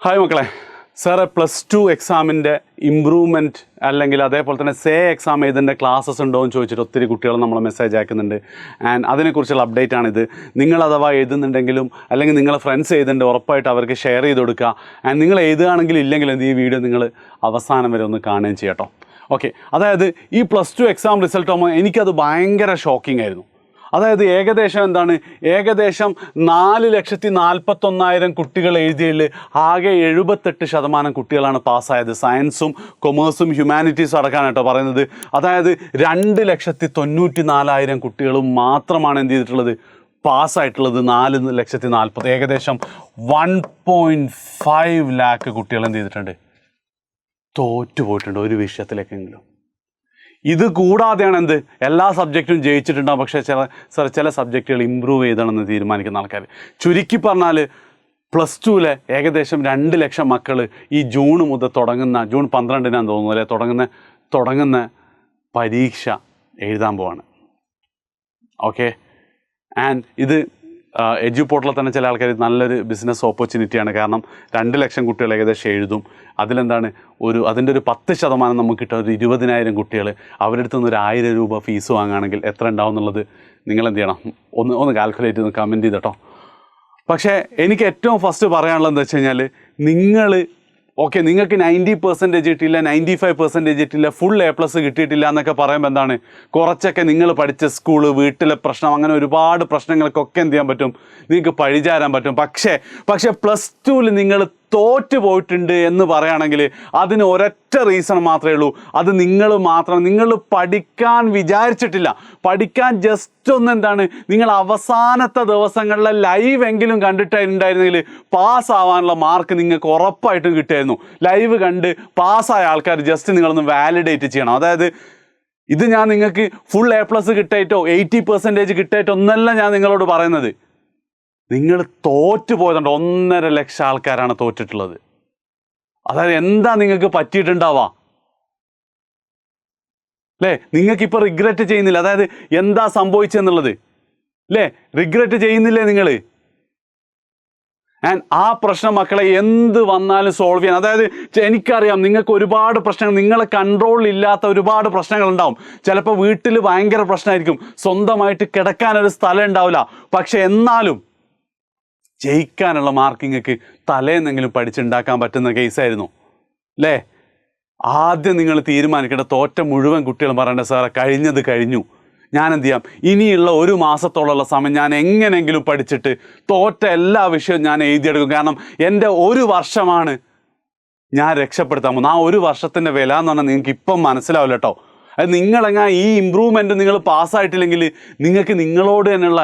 Hi മക്കളെ, sir +2 എക്സാമിൻ്റെ improvement അല്ലെങ്കിൽ അതേപോലെ തന്നെ സേ എക്സാം എഴുതേണ്ട ക്ലാസ്സസ് ഉണ്ടോ എന്ന് ചോദിച്ചിട്ട് ഒത്തിരി കുട്ടികൾ നമ്മളെ മെസ്സേജ് അയക്കുന്നുണ്ട്. ആൻഡ് അതിനെക്കുറിച്ചുള്ള അപ്ഡേറ്റ് ആണിത്. നിങ്ങൾ അഥവാ എഴുതുന്നുണ്ടെങ്കിലും അല്ലെങ്കിൽ നിങ്ങളെ ഫ്രണ്ട്സ് എഴുതുന്നുണ്ട്, ഉറപ്പായിട്ട് അവർക്ക് ഷെയർ ചെയ്ത് കൊടുക്കുക. ആൻഡ് നിങ്ങൾ എഴുതുകയാണെങ്കിൽ ഇല്ലെങ്കിലും ഈ വീഡിയോ നിങ്ങൾ അവസാനം വരെ ഒന്ന് കാണുകയും ചെയ്യട്ടോ. ഓക്കെ, അതായത് ഈ +2 എക്സാം റിസൾട്ട് ആകുമ്പോൾ എനിക്കത് ഭയങ്കര ഷോക്കിംഗ് ആയിരുന്നു. അതായത് ഏകദേശം 4,41,000 കുട്ടികൾ എഴുതിയതിൽ ആകെ 78% കുട്ടികളാണ് പാസ്സായത്. സയൻസും കൊമേഴ്സും ഹ്യൂമാനിറ്റീസും അടക്കാണ് കേട്ടോ പറയുന്നത്. അതായത് 2,94,000 കുട്ടികളും മാത്രമാണ് എന്ത് ചെയ്തിട്ടുള്ളത്, പാസ്സായിട്ടുള്ളത്. 4,40,000, ഏകദേശം 1.5 lakh കുട്ടികൾ എന്ത് ചെയ്തിട്ടുണ്ട്, തോറ്റുപോയിട്ടുണ്ട് ഒരു വിഷയത്തിലേക്കെങ്കിലും. ഇത് കൂടാതെയാണ് എന്ത്, എല്ലാ സബ്ജക്റ്റും ജയിച്ചിട്ടുണ്ടാകും, പക്ഷേ ചില സബ്ജക്റ്റുകൾ ഇമ്പ്രൂവ് ചെയ്തണമെന്ന് തീരുമാനിക്കുന്ന ആൾക്കാർ. ചുരുക്കി പറഞ്ഞാൽ +2 ഏകദേശം 2 ലക്ഷം മക്കൾ ഈ ജൂൺ മുതൽ തുടങ്ങുന്ന, ജൂൺ 12-നാന്ന് തോന്നുന്നു അല്ലേ, തുടങ്ങുന്ന പരീക്ഷ എഴുതാൻ പോവാണ്. ഓക്കെ, ആൻഡ് ഇത് എഡ്യൂ പോർട്ടലിൽ തന്നെ ചില ആൾക്കാർ നല്ലൊരു ബിസിനസ് ഓപ്പർച്യൂണിറ്റിയാണ്. കാരണം 2 ലക്ഷം കുട്ടികൾ ഏകദേശം എഴുതും. അതിലെന്താണ് അതിൻ്റെ ഒരു 10% നമുക്ക് കിട്ടുക, ഒരു 20,000 കുട്ടികൾ അവരുടെ അടുത്ത് നിന്ന് ഒരു 1,000 രൂപ ഫീസ് വാങ്ങുകയാണെങ്കിൽ എത്ര ഉണ്ടാവും എന്നുള്ളത് നിങ്ങൾ എന്ത് ചെയ്യണം, ഒന്ന് കാൽക്കുലേറ്റ് ചെയ്ത് കമൻറ്റ് ചെയ്തട്ടോ. പക്ഷേ എനിക്ക് ഏറ്റവും ഫസ്റ്റ് പറയാനുള്ളത് എന്താ വെച്ച് കഴിഞ്ഞാൽ, നിങ്ങൾക്ക് 90% കിട്ടിയില്ല, 95% കിട്ടിയില്ല, ഫുൾ A+ കിട്ടിയിട്ടില്ല എന്നൊക്കെ പറയുമ്പോൾ എന്താണ്, കുറച്ചൊക്കെ നിങ്ങൾ പഠിച്ച സ്കൂള്, വീട്ടിലെ പ്രശ്നം, അങ്ങനെ ഒരുപാട് പ്രശ്നങ്ങൾക്കൊക്കെ എന്ത് ചെയ്യാൻ പറ്റും, നിങ്ങൾക്ക് പഴിചാരാൻ പറ്റും. പക്ഷേ +2 നിങ്ങൾ തോറ്റു പോയിട്ടുണ്ട് എന്ന് പറയുകയാണെങ്കിൽ അതിന് ഒരൊറ്റ റീസൺ മാത്രമേ ഉള്ളൂ. അത് നിങ്ങൾ പഠിക്കാൻ വിചാരിച്ചിട്ടില്ല. പഠിക്കാൻ ജസ്റ്റ് നിങ്ങൾ അവസാനത്തെ ദിവസങ്ങളിലെ ലൈവ് എങ്കിലും കണ്ടിട്ടുണ്ടായിരുന്നെങ്കിൽ പാസ്സാവാനുള്ള മാർക്ക് നിങ്ങൾക്ക് ഉറപ്പായിട്ടും കിട്ടുമായിരുന്നു. ലൈവ് കണ്ട് പാസ്സായ ആൾക്കാർ ജസ്റ്റ് നിങ്ങളൊന്ന് വാലിഡേറ്റ് ചെയ്യണം. അതായത് ഇത് ഞാൻ നിങ്ങൾക്ക് ഫുൾ A+ കിട്ടായിട്ടോ 80% കിട്ടായിട്ടോ ഒന്നല്ല ഞാൻ നിങ്ങളോട് പറയുന്നത്. നിങ്ങൾ തോറ്റു പോയതുകൊണ്ട് 1.5 ലക്ഷം ആൾക്കാരാണ് തോറ്റിട്ടുള്ളത്. അതായത് എന്താ നിങ്ങൾക്ക് പറ്റിയിട്ടുണ്ടാവാ അല്ലേ? നിങ്ങൾക്കിപ്പോൾ റിഗ്രറ്റ് ചെയ്യുന്നില്ല, അതായത് എന്താ സംഭവിച്ചെന്നുള്ളത് അല്ലേ, റിഗ്രറ്റ് ചെയ്യുന്നില്ലേ നിങ്ങൾ? ആൻഡ് ആ പ്രശ്നം മക്കളെ എന്ത് വന്നാലും സോൾവ് ചെയ്യാൻ, അതായത് എനിക്കറിയാം നിങ്ങൾക്ക് ഒരുപാട് പ്രശ്നങ്ങൾ, നിങ്ങളെ കൺട്രോളിൽ ഇല്ലാത്ത ഒരുപാട് പ്രശ്നങ്ങൾ ഉണ്ടാവും. ചിലപ്പോൾ വീട്ടിൽ ഭയങ്കര പ്രശ്നമായിരിക്കും, സ്വന്തമായിട്ട് കിടക്കാനൊരു സ്ഥലം ഉണ്ടാവില്ല. പക്ഷെ എന്നാലും ജയിക്കാനുള്ള മാർക്കിങ്ങൾക്ക് തലേന്നെങ്കിലും പഠിച്ചുണ്ടാക്കാൻ പറ്റുന്ന കേസായിരുന്നു അല്ലേ? ആദ്യം നിങ്ങൾ തീരുമാനിക്കേണ്ട, തോറ്റ മുഴുവൻ കുട്ടികളും പറയേണ്ട, സാറേ കഴിഞ്ഞത് കഴിഞ്ഞു, ഞാൻ എന്ത് ചെയ്യാം, ഇനിയുള്ള 1 മാസത്തോളമുള്ള സമയം ഞാൻ എങ്ങനെയെങ്കിലും പഠിച്ചിട്ട് തോറ്റ എല്ലാ വിഷയവും ഞാൻ എഴുതിയെടുക്കും. കാരണം എൻ്റെ 1 വർഷമാണ് ഞാൻ രക്ഷപ്പെടുത്താൻ പോകുന്നത്. ആ 1 വർഷത്തിൻ്റെ വില എന്ന് പറഞ്ഞാൽ നിങ്ങൾക്ക് ഇപ്പം മനസ്സിലാവില്ല കേട്ടോ. അത് നിങ്ങളെങ്ങനെ ഈ ഇമ്പ്രൂവ്മെൻറ്റ് നിങ്ങൾ പാസ്സായിട്ടില്ലെങ്കിൽ നിങ്ങൾക്ക് നിങ്ങളോട് തന്നെയുള്ള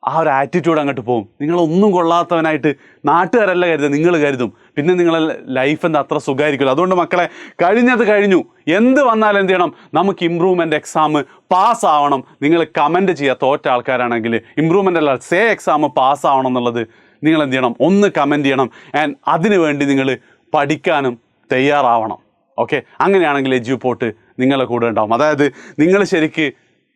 ആ ഒരു ആറ്റിറ്റ്യൂഡ് അങ്ങോട്ട് പോകും. നിങ്ങളൊന്നും കൊള്ളാത്തവനായിട്ട് നാട്ടുകാരല്ല കരുതുക, നിങ്ങൾ കരുതും. പിന്നെ നിങ്ങളെ ലൈഫ് എന്താ അത്ര സുഖമായിരിക്കുമല്ലോ. അതുകൊണ്ട് മക്കളെ, കഴിഞ്ഞത് കഴിഞ്ഞു. എന്ത് വന്നാലും എന്ത് ചെയ്യണം, നമുക്ക് ഇമ്പ്രൂവ്മെൻ്റ് എക്സാം പാസ്സാവണം. നിങ്ങൾ കമൻറ്റ് ചെയ്യുക, തോറ്റ ആൾക്കാരാണെങ്കിൽ ഇമ്പ്രൂവ്മെൻ്റ് അല്ല സേ എക്സാം പാസ്സാവണം എന്നുള്ളത് നിങ്ങൾ എന്ത് ചെയ്യണം, ഒന്ന് കമൻറ്റ് ചെയ്യണം. ആൻഡ് അതിനു വേണ്ടി നിങ്ങൾ പഠിക്കാനും തയ്യാറാവണം. ഓക്കെ, അങ്ങനെയാണെങ്കിൽ എഡ്യൂ പോർട്ട് നിങ്ങളെ കൂടെ ഉണ്ടാവും. അതായത് നിങ്ങൾ ശരിക്ക്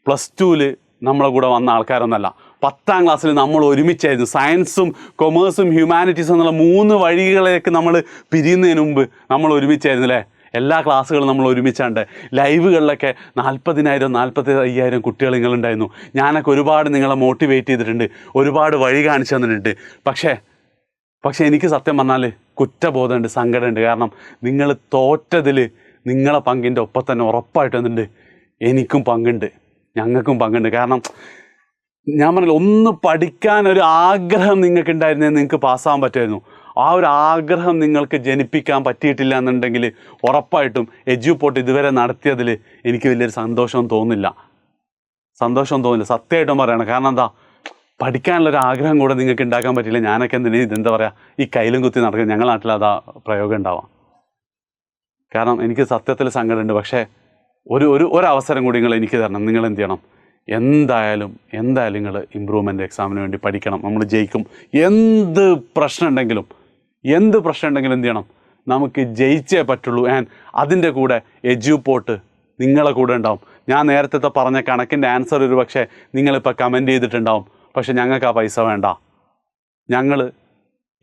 +2 നമ്മളെ കൂടെ വന്ന ആൾക്കാരൊന്നല്ല. 10ാം ക്ലാസ്സിൽ നമ്മൾ ഒരുമിച്ചായിരുന്നു. സയൻസും കൊമേഴ്സും ഹ്യൂമാനിറ്റീസും എന്നുള്ള 3 വഴികളിലേക്ക് നമ്മൾ പിരിയുന്നതിന് മുമ്പ് നമ്മൾ ഒരുമിച്ചായിരുന്നു അല്ലേ? എല്ലാ ക്ലാസ്സുകളും നമ്മൾ ഒരുമിച്ചാണ്ട്. ലൈവുകളിലൊക്കെ 40,000 45,000 കുട്ടികൾ നിങ്ങളുണ്ടായിരുന്നു. ഞാനൊക്കെ ഒരുപാട് നിങ്ങളെ മോട്ടിവേറ്റ് ചെയ്തിട്ടുണ്ട്, ഒരുപാട് വഴി കാണിച്ചു തന്നിട്ടുണ്ട്. പക്ഷേ എനിക്ക് സത്യം പറഞ്ഞാൽ കുറ്റബോധമുണ്ട്, സങ്കടമുണ്ട്. കാരണം നിങ്ങൾ തോറ്റതിൽ നിങ്ങളെ പങ്കിൻ്റെ ഒപ്പം തന്നെ ഉറപ്പായിട്ട് എന്തുണ്ട്, എനിക്കും പങ്കുണ്ട്, ഞങ്ങൾക്കും പങ്കുണ്ട്. കാരണം ഞാൻ പറഞ്ഞില്ല, ഒന്ന് പഠിക്കാനൊരു ആഗ്രഹം നിങ്ങൾക്ക് ഉണ്ടായിരുന്നെങ്കിൽ നിങ്ങൾക്ക് പാസ്സാകാൻ പറ്റുമായിരുന്നു. ആ ഒരു ആഗ്രഹം നിങ്ങൾക്ക് ജനിപ്പിക്കാൻ പറ്റിയിട്ടില്ല എന്നുണ്ടെങ്കിൽ ഉറപ്പായിട്ടും എഡ്യൂ പോർട്ട് ഇതുവരെ നടത്തിയതിൽ എനിക്ക് വലിയൊരു സന്തോഷം തോന്നില്ല. സത്യമായിട്ടും പറയണം. കാരണം എന്താ, പഠിക്കാനുള്ളൊരു ആഗ്രഹം കൂടെ നിങ്ങൾക്ക് ഉണ്ടാക്കാൻ പറ്റില്ല. ഞാനൊക്കെ ഇതെന്താ പറയുക, ഈ കയ്യിലും കുത്തി നടക്കുക. ഞങ്ങളുടെ നാട്ടിൽ അതാ പ്രയോഗം ഉണ്ടാവാം. കാരണം എനിക്ക് സത്യത്തിൽ സങ്കടമുണ്ട്. പക്ഷേ ഒരവസരം കൂടി നിങ്ങൾ എനിക്ക് തരണം. നിങ്ങൾ എന്ത് ചെയ്യണം, എന്തായാലും നിങ്ങൾ ഇമ്പ്രൂവ്മെൻ്റ് എക്സാമിന് വേണ്ടി പഠിക്കണം. നമ്മൾ ജയിക്കും. എന്ത് പ്രശ്നം ഉണ്ടെങ്കിലും എന്ത് ചെയ്യണം, നമുക്ക് ജയിച്ചേ പറ്റുള്ളൂ. ആൻഡ് അതിൻ്റെ കൂടെ എഡ്യൂ പോർട്ട് നിങ്ങളെ കൂടെ ഉണ്ടാവും. ഞാൻ നേരത്തെ പറഞ്ഞ കണക്കിൻ്റെ ആൻസർ ഒരു പക്ഷേ നിങ്ങളിപ്പോൾ കമൻറ്റ് ചെയ്തിട്ടുണ്ടാവും. പക്ഷെ ഞങ്ങൾക്ക് ആ പൈസ വേണ്ട. ഞങ്ങൾ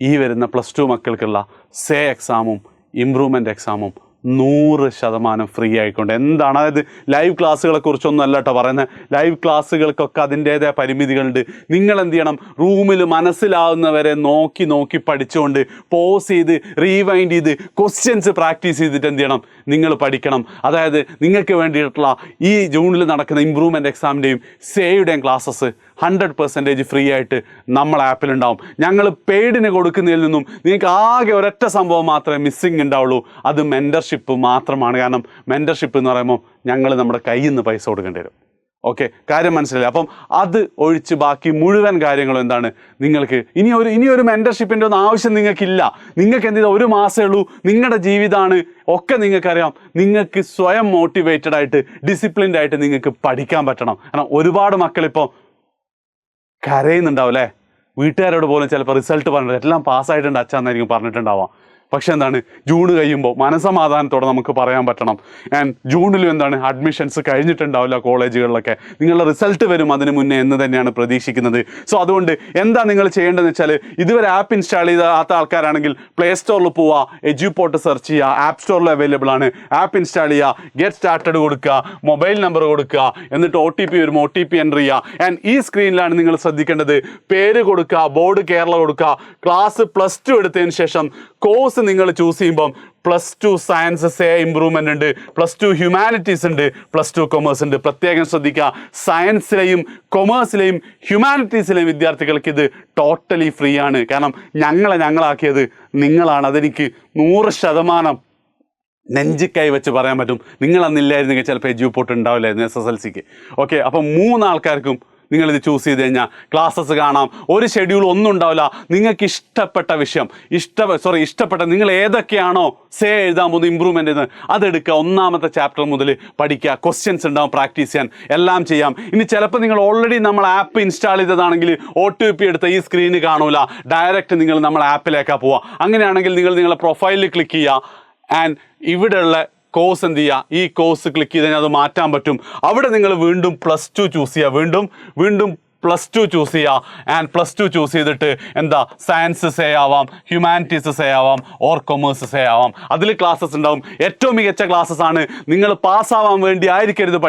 ഈ വരുന്ന +2 മക്കൾക്കുള്ള സേ എക്സാമും ഇമ്പ്രൂവ്മെൻ്റ് എക്സാമും 100% ഫ്രീ ആയിക്കൊണ്ട്. എന്താണ്, അതായത് ലൈവ് ക്ലാസ്സുകളെ കുറിച്ചൊന്നും അല്ല കേട്ടോ പറയുന്നത്. ലൈവ് ക്ലാസ്സുകൾക്കൊക്കെ അതിൻ്റേതായ പരിമിതികളുണ്ട്. നിങ്ങൾ എന്ത് ചെയ്യണം, റൂമിൽ മനസ്സിലാവുന്നവരെ നോക്കി നോക്കി പഠിച്ചുകൊണ്ട് പോസ് ചെയ്ത് റീവൈൻഡ് ചെയ്ത് ക്വസ്റ്റ്യൻസ് പ്രാക്ടീസ് ചെയ്തിട്ട് എന്ത് ചെയ്യണം, നിങ്ങൾ പഠിക്കണം. അതായത് നിങ്ങൾക്ക് വേണ്ടിയിട്ടുള്ള ഈ ജൂണിൽ നടക്കുന്ന ഇമ്പ്രൂവ്മെൻ്റ് എക്സാമിൻ്റെയും സേയുടെയും ക്ലാസ്സസ് 100% ഫ്രീ ആയിട്ട് നമ്മളെ ആപ്പിലുണ്ടാവും. ഞങ്ങൾ പെയ്ഡിന് കൊടുക്കുന്നതിൽ നിന്നും നിങ്ങൾക്ക് ആകെ ഒരൊറ്റ സംഭവം മാത്രമേ മിസ്സിങ് ഉണ്ടാവുള്ളൂ, അത് മെൻറ്റർഷിപ്പ് മാത്രമാണ്. കാരണം മെൻറ്റർഷിപ്പ് എന്ന് പറയുമ്പോൾ ഞങ്ങൾ നമ്മുടെ കയ്യിൽ നിന്ന് പൈസ കൊടുക്കേണ്ടി വരും. ഓക്കെ, കാര്യം മനസ്സിലായി. അപ്പം അത് ഒഴിച്ച് ബാക്കി മുഴുവൻ കാര്യങ്ങളും എന്താണ്, നിങ്ങൾക്ക് ഇനിയൊരു മെൻറ്റർഷിപ്പിൻ്റെ ഒന്നും ആവശ്യം നിങ്ങൾക്കില്ല. നിങ്ങൾക്ക് എന്ത് ചെയ്താൽ 1 മാസമേ ഉള്ളൂ, നിങ്ങളുടെ ജീവിതമാണ് ഒക്കെ നിങ്ങൾക്കറിയാം. നിങ്ങൾക്ക് സ്വയം മോട്ടിവേറ്റഡ് ആയിട്ട് ഡിസിപ്ലിൻഡ് ആയിട്ട് നിങ്ങൾക്ക് പഠിക്കാൻ പറ്റണം. കാരണം ഒരുപാട് മക്കളിപ്പോൾ കരയുന്നുണ്ടാവും അല്ലേ, വീട്ടുകാരോട് പോലും ചിലപ്പോൾ റിസൾട്ട് പറഞ്ഞിട്ട് എല്ലാം പാസ്സായിട്ടുണ്ട് അച്ഛന്നായിരിക്കും പറഞ്ഞിട്ടുണ്ടാവാം. പക്ഷെ എന്താണ്, ജൂൺ കഴിയുമ്പോൾ മനസമാധാനത്തോടെ നമുക്ക് പറയാൻ പറ്റണം. ആൻഡ് ജൂണിലും എന്താണ്, അഡ്മിഷൻസ് കഴിഞ്ഞിട്ടുണ്ടാവില്ല കോളേജുകളിലൊക്കെ, നിങ്ങളുടെ റിസൾട്ട് വരും അതിന് മുന്നേ എന്ന് തന്നെയാണ് പ്രതീക്ഷിക്കുന്നത്. സോ അതുകൊണ്ട് എന്താ നിങ്ങൾ ചെയ്യേണ്ടതെന്ന് വെച്ചാൽ, ഇതുവരെ ആപ്പ് ഇൻസ്റ്റാൾ ചെയ്താത്ത ആൾക്കാരാണെങ്കിൽ പ്ലേ സ്റ്റോറിൽ പോവുക, എജ്യൂപോർട്ട് സെർച്ച് ചെയ്യുക, ആപ്പ് സ്റ്റോറിൽ അവൈലബിൾ ആണ്, ആപ്പ് ഇൻസ്റ്റാൾ ചെയ്യുക, ഗെറ്റ് സ്റ്റാർട്ടഡ് കൊടുക്കുക, മൊബൈൽ നമ്പർ കൊടുക്കുക, എന്നിട്ട് OTP വരും, OTP എൻ്റർ ചെയ്യുക. ആൻഡ് ഈ സ്ക്രീനിലാണ് നിങ്ങൾ ശ്രദ്ധിക്കേണ്ടത്, പേര് കൊടുക്കുക, ബോർഡ് കേരള കൊടുക്കുക. ക്ലാസ് +2 എടുത്തതിന് ശേഷം കോഴ്സ് നിങ്ങൾ ചൂസ് ചെയ്യുമ്പം +2 സയൻസ് സേ ഇമ്പ്രൂവ്മെൻ്റ് ഉണ്ട്, +2 ഹ്യൂമാനിറ്റീസ് ഉണ്ട്, +2 കൊമേഴ്സ് ഉണ്ട്. പ്രത്യേകം ശ്രദ്ധിക്കുക, സയൻസിലെയും കൊമേഴ്സിലെയും ഹ്യൂമാനിറ്റീസിലെയും വിദ്യാർത്ഥികൾക്ക് ഇത് ടോട്ടലി ഫ്രീ ആണ്. കാരണം ഞങ്ങളാക്കിയത് നിങ്ങളാണ്. അതെനിക്ക് 100% നെഞ്ചിക്കൈ വെച്ച് പറയാൻ പറ്റും. നിങ്ങളന്നില്ലായിരുന്നെങ്കിൽ ചിലപ്പോൾ എജ്യൂപോർട്ട് ഉണ്ടാവില്ലായിരുന്നു SSLCക്ക്. ഓക്കെ, അപ്പം 3 ആൾക്കാർക്കും നിങ്ങളിത് ചൂസ് ചെയ്ത് കഴിഞ്ഞാൽ ക്ലാസ്സസ് കാണാം. ഒരു ഷെഡ്യൂൾ ഒന്നും ഉണ്ടാവില്ല. നിങ്ങൾക്ക് ഇഷ്ടപ്പെട്ട വിഷയം, ഇഷ്ടപ്പെട്ട നിങ്ങൾ ഏതൊക്കെയാണോ സേ എഴുതാൻ പോകുന്നത് ഇമ്പ്രൂവ്മെൻ്റ് എന്ന് അതെടുക്കുക. 1ാമത്തെ ചാപ്റ്റർ മുതൽ പഠിക്കുക. ക്വസ്റ്റ്യൻസ് ഉണ്ടാവും, പ്രാക്ടീസ് ചെയ്യാൻ, എല്ലാം ചെയ്യാം. ഇനി ചിലപ്പോൾ നിങ്ങൾ ഓൾറെഡി നമ്മൾ ആപ്പ് ഇൻസ്റ്റാൾ ചെയ്തതാണെങ്കിൽ OTP എടുത്ത ഈ സ്ക്രീന് കാണൂല, ഡയറക്റ്റ് നിങ്ങൾ നമ്മൾ ആപ്പിലേക്കാണ് പോവുക. അങ്ങനെയാണെങ്കിൽ നിങ്ങൾ നിങ്ങളുടെ പ്രൊഫൈലിൽ ക്ലിക്ക് ചെയ്യുക. ആൻഡ് ഇവിടെയുള്ള കോഴ്സ് എന്ത് ചെയ്യുക, ഈ കോഴ്സ് ക്ലിക്ക് ചെയ്ത് കഴിഞ്ഞാൽ അത് മാറ്റാൻ പറ്റും. അവിടെ നിങ്ങൾ വീണ്ടും +2 ചൂസ് ചെയ്യുക, വീണ്ടും +2 ചൂസ് ചെയ്യുക. ആൻഡ് +2 ചൂസ് ചെയ്തിട്ട് എന്താ, സയൻസ് സേ ആവാം, ഹ്യൂമാനിറ്റീസ് സേ ആവാം, ഓർ കൊമേഴ്സ് സേ ആവാം. അതിൽ ക്ലാസ്സസ് ഉണ്ടാവും. ഏറ്റവും മികച്ച ക്ലാസ്സസ് ആണ്. നിങ്ങൾ പാസ്സാവാൻ വേണ്ടി ആയിരിക്കരുത്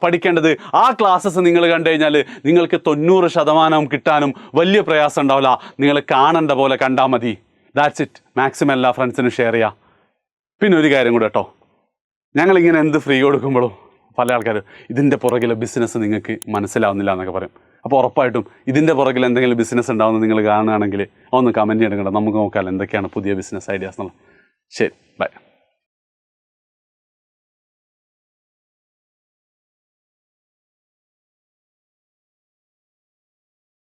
പഠിക്കേണ്ടത്. ആ ക്ലാസ്സസ് നിങ്ങൾ കണ്ടു കഴിഞ്ഞാൽ നിങ്ങൾക്ക് 90% കിട്ടാനും വലിയ പ്രയാസം ഉണ്ടാവില്ല. നിങ്ങൾ കാണേണ്ട പോലെ കണ്ടാൽ മതി. That's it. മാക്സിമം എല്ലാ ഫ്രണ്ട്സിനും ഷെയർ ചെയ്യുക. പിന്നെ ഒരു കാര്യം കൂടെ കേട്ടോ, ഞങ്ങളിങ്ങനെ എന്ത് ഫ്രീ കൊടുക്കുമ്പോഴും പല ആൾക്കാരും ഇതിൻ്റെ പുറകിലെ ബിസിനസ് നിങ്ങൾക്ക് മനസ്സിലാവുന്നില്ല എന്നൊക്കെ പറയും. അപ്പോൾ ഉറപ്പായിട്ടും ഇതിൻ്റെ പുറകിൽ എന്തെങ്കിലും ബിസിനസ് ഉണ്ടാവുമെന്ന് നിങ്ങൾ കാണുകയാണെങ്കിൽ ഒന്ന് കമൻറ്റ് ചെയ്യണം കേട്ടോ. നമുക്ക് നോക്കാം എന്തൊക്കെയാണ് പുതിയ ബിസിനസ് ഐഡിയാസ് എന്നുള്ളത്. ശരി, ബൈ.